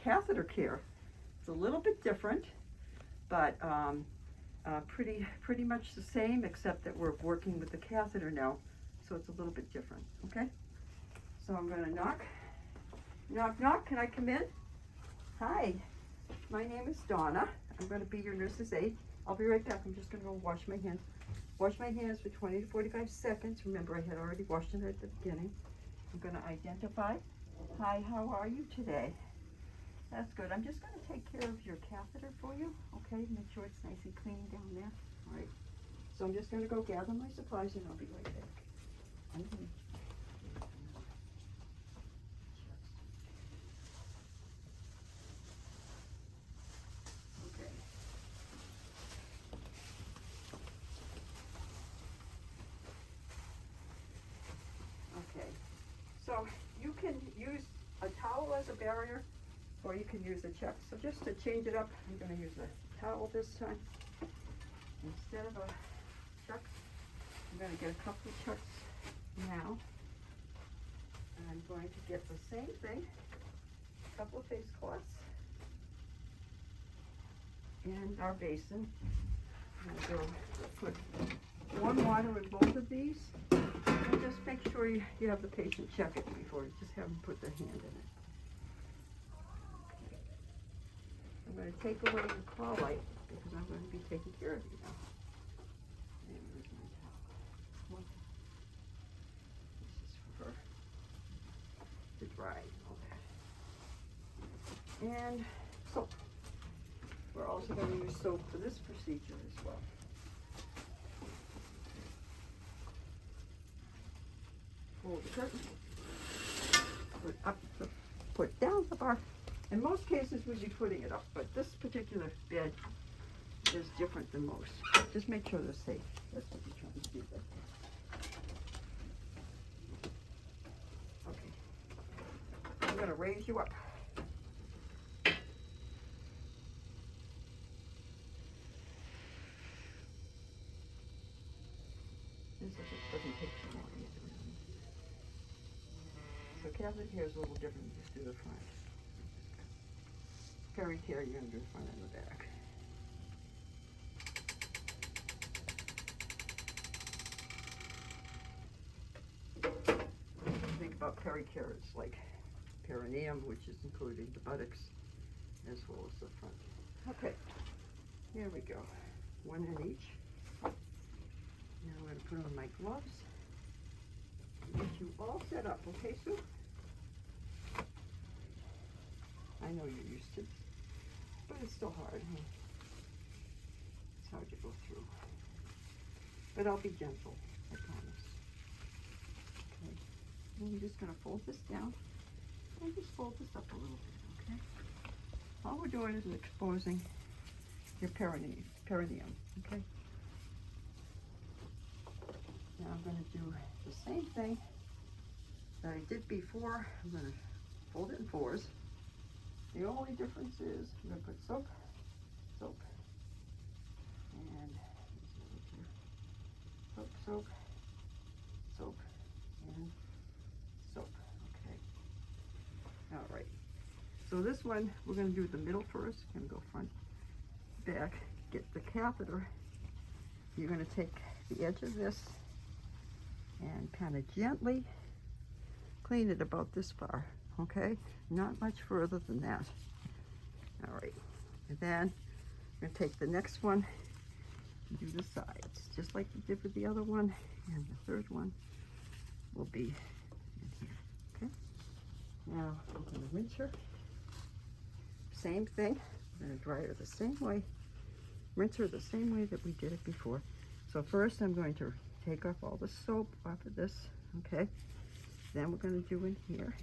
catheter care. It's a little bit different, but pretty much the same, except that we're working with the catheter now, so it's a little bit different, okay? So I'm gonna knock. Knock, knock, can I come in? Hi, my name is Donna. I'm gonna be your nurse's aide. I'll be right back. I'm just gonna go wash my hands. Wash my hands for 20 to 45 seconds. Remember, I had already washed them at the beginning. I'm gonna identify. Hi, how are you today? That's good. I'm just gonna take care of your catheter for you, okay? Make sure it's nice and clean down there. All right. So I'm just gonna go gather my supplies and I'll be right back. Okay. Okay. So you can use a towel as a barrier, or you can use a chuck. So just to change it up, I'm going to use a towel this time. Instead of a chuck, I'm going to get a couple of chucks now. And I'm going to get the same thing, a couple of face cloths, and our basin. I'm going to put warm water in both of these. And just make sure you have the patient check it before you just have them put their hand in it. I'm going to take away the claw light because I'm going to be taking care of you now. And where's my towel? This is for her to dry all that. And soap. We're also going to use soap for this procedure as well. Hold the curtain. Put up, put down the bar. In most cases, we'd be putting it up, but this particular bed is different than most. Just make sure they're safe. That's what you're trying to do there. Okay. I'm going to raise you up. Doesn't take too long. So catheter care is a little different. You just do the front. Peri care, you're going to do the front and the back. Think about peri care, it's like perineum, which is including the buttocks as well as the front. Okay, here we go. One in each. Now I'm going to put on my gloves. Get you all set up, okay, Sue? I know you're used to it, but it's still hard, huh? It's hard to go through. But I'll be gentle, I promise. Okay. And I'm just going to fold this down and just fold this up a little bit, okay? All we're doing is exposing your perineum, okay? Now I'm going to do the same thing that I did before. I'm going to fold it in fours. The only difference is I'm going to put soap, soap, and soap, soap, soap, and soap. Okay. All right. So this one, we're going to do the middle first. We're going to go front, back, get the catheter. You're going to take the edge of this and kind of gently clean it about this far, okay? Not much further than that. All right, and then I'm going to take the next one and do the sides, just like you did with the other one, and the third one will be in here, okay? Now I'm going to rinse her. Same thing, I'm going to dry her the same way, rinse her the same way that we did it before. So first I'm going to take off all the soap off of this, okay? Then we're going to do in here,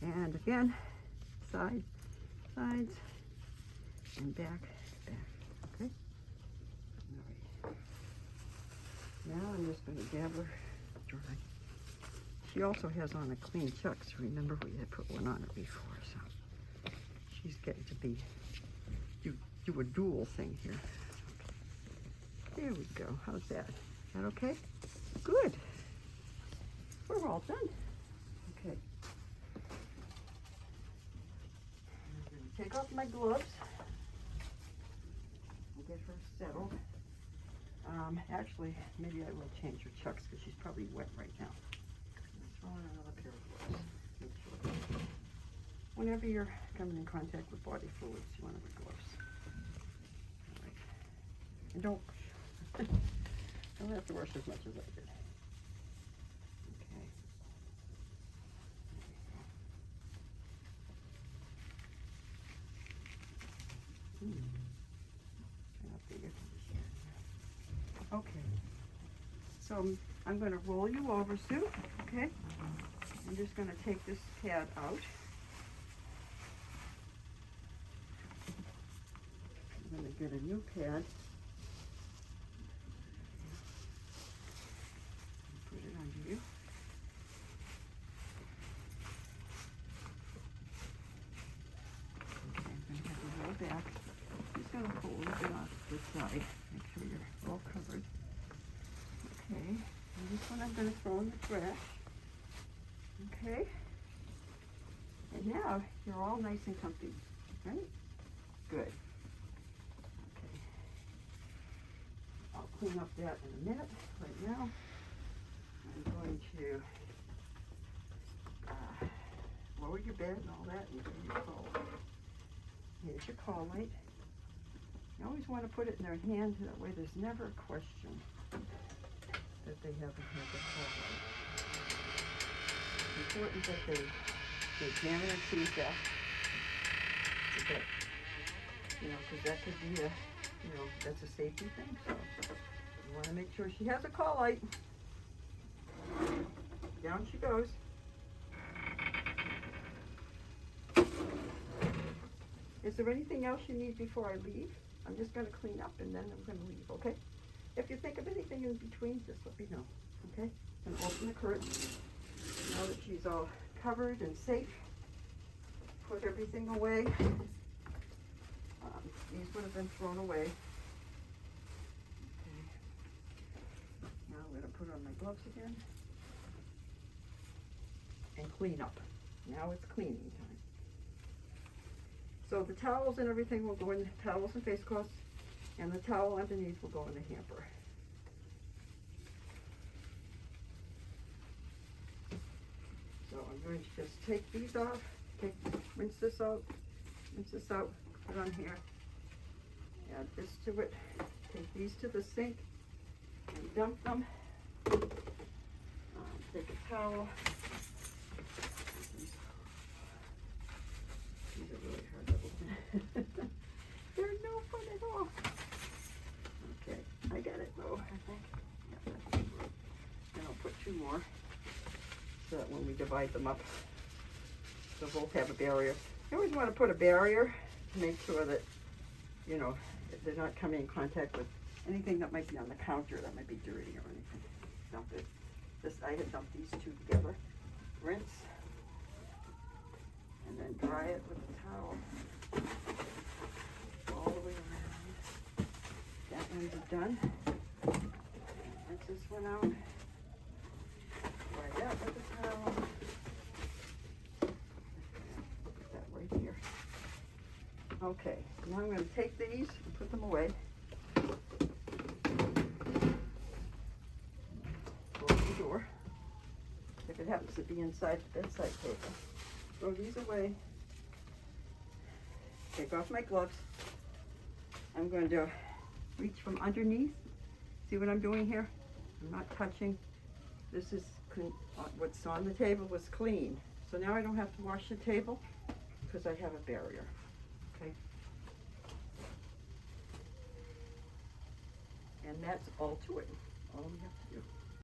and again, sides, and back, okay? All right. Now I'm just going to dab her dry. She also has on a clean chuck, so remember we had put one on her before, so she's getting to be, do a dual thing here. Okay. There we go. How's that? Is that okay? Good. We're all done. Okay. take off my gloves and get her settled. Actually, maybe I will change her chucks because she's probably wet right now. Let's throw on another pair of gloves. Make sure. Whenever you're coming in contact with body fluids, you want to wear gloves. All right. And don't have to wash as much as I did. Okay. Okay, so I'm going to roll you over, Sue, okay? I'm just going to take this pad out. I'm going to get a new pad. Put it under you. Okay, I'm going to have you roll back. Just going to pull a little bit off this side. Make sure you're all covered. Okay, and this one I'm going to throw in the trash. Okay, and now you're all nice and comfy, right? Good. Okay, I'll clean up that in a minute. Right now, I'm going to lower your bed and all that and give you your call light. Here's your call light. You always want to put it in their hand, that way there's never a question that they haven't had the call light. It's important that they examine and see that, because that could be that's a safety thing, so you want to make sure she has a call light. Down she goes. Is there anything else you need before I leave? I'm just going to clean up and then I'm going to leave, okay? If you think of anything in between, just let me know, okay? And open the curtain. Now that she's all covered and safe, put everything away. These would have been thrown away. Okay. Now I'm going to put on my gloves again and clean up. Now it's cleaning time. So the towels and everything will go in, towels and face cloths, and the towel underneath will go in the hamper. So I'm going to just take these off, rinse this out, put it on here, add this to it, take these to the sink and dump them. Take a towel. These are really hard to open. They're no fun at all. Okay, I got it though, I think. Yeah, that's good. And I'll put two more so that when we divide them up, they'll both have a barrier. You always want to put a barrier to make sure that, if they're not coming in contact with anything that might be on the counter that might be dirty or anything. Dump it. I had dumped these two together. Rinse. And then dry it with a towel all the way around. That one's done. Rinse this one out. Dry that with a towel. Put that right here. Okay, now I'm going to take these and put them away. Close the door. If it happens to be inside the bedside table. Throw these away. Take off my gloves. I'm going to reach from underneath. See what I'm doing here? I'm not touching. This is what's on the table was clean. So now I don't have to wash the table because I have a barrier. Okay? And that's all to it. All we have to do.